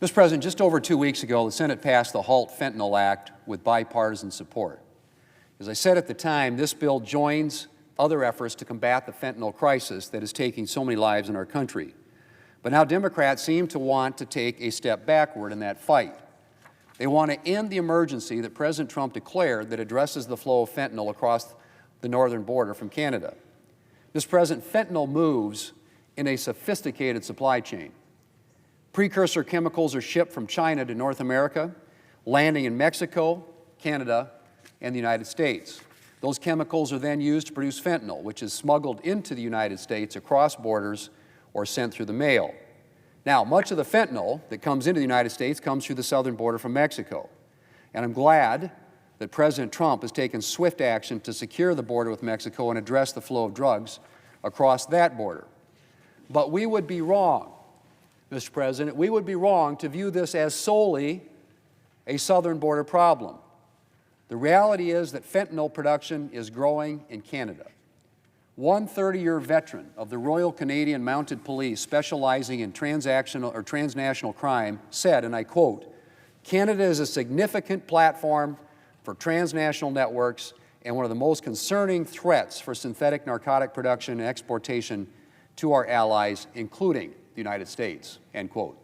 Mr. President, just over 2 weeks ago, the Senate passed the Halt Fentanyl Act with bipartisan support. As I said at the time, this bill joins other efforts to combat the fentanyl crisis that is taking so many lives in our country. But now Democrats seem to want to take a step backward in that fight. They want to end the emergency that President Trump declared that addresses the flow of fentanyl across the northern border from Canada. Mr. President, fentanyl moves in a sophisticated supply chain. Precursor chemicals are shipped from China to North America, landing in Mexico, Canada, and the United States. Those chemicals are then used to produce fentanyl, which is smuggled into the United States across borders or sent through the mail. Now, much of the fentanyl that comes into the United States comes through the southern border from Mexico. And I'm glad that President Trump has taken swift action to secure the border with Mexico and address the flow of drugs across that border. But we would be wrong, Mr. President, we would be wrong to view this as solely a southern border problem. The reality is that fentanyl production is growing in Canada. One 30-year veteran of the Royal Canadian Mounted Police specializing in transnational crime said, and I quote, "Canada is a significant platform for transnational networks and one of the most concerning threats for synthetic narcotic production and exportation to our allies, including the United States," end quote.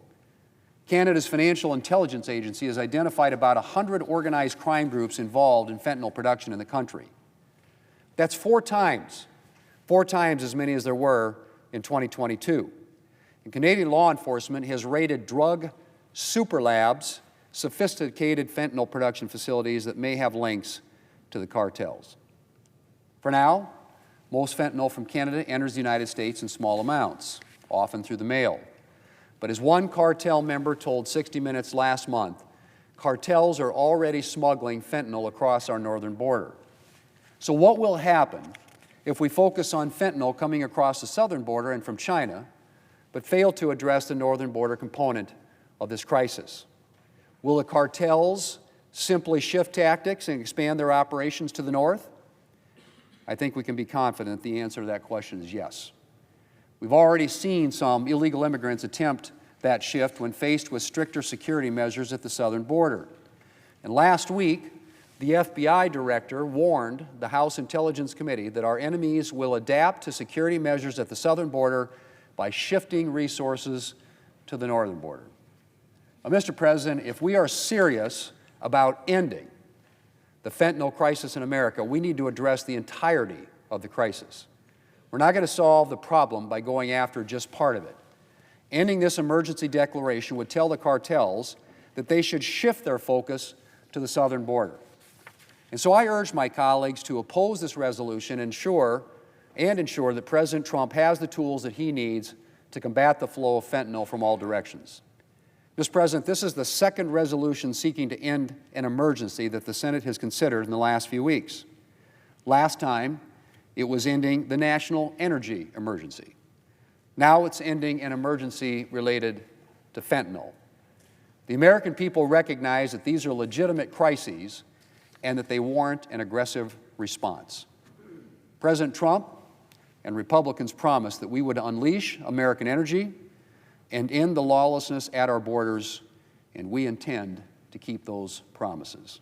Canada's Financial Intelligence Agency has identified about 100 organized crime groups involved in fentanyl production in the country. That's four times as many as there were in 2022. And Canadian law enforcement has raided drug super labs, sophisticated fentanyl production facilities that may have links to the cartels. For now, most fentanyl from Canada enters the United States in small amounts, often through the mail. But as one cartel member told 60 Minutes last month, cartels are already smuggling fentanyl across our northern border. So what will happen if we focus on fentanyl coming across the southern border and from China, but fail to address the northern border component of this crisis? Will the cartels simply shift tactics and expand their operations to the north? I think we can be confident the answer to that question is yes. We've already seen some illegal immigrants attempt that shift when faced with stricter security measures at the southern border. And last week, the FBI director warned the House Intelligence Committee that our enemies will adapt to security measures at the southern border by shifting resources to the northern border. Now, Mr. President, if we are serious about ending the fentanyl crisis in America, we need to address the entirety of the crisis. We're not going to solve the problem by going after just part of it. Ending this emergency declaration would tell the cartels that they should shift their focus to the southern border. And so I urge my colleagues to oppose this resolution and ensure that President Trump has the tools that he needs to combat the flow of fentanyl from all directions. Mr. President, this is the second resolution seeking to end an emergency that the Senate has considered in the last few weeks. Last time, it was ending the national energy emergency. Now it's ending an emergency related to fentanyl. The American people recognize that these are legitimate crises and that they warrant an aggressive response. President Trump and Republicans promised that we would unleash American energy and end the lawlessness at our borders, and we intend to keep those promises.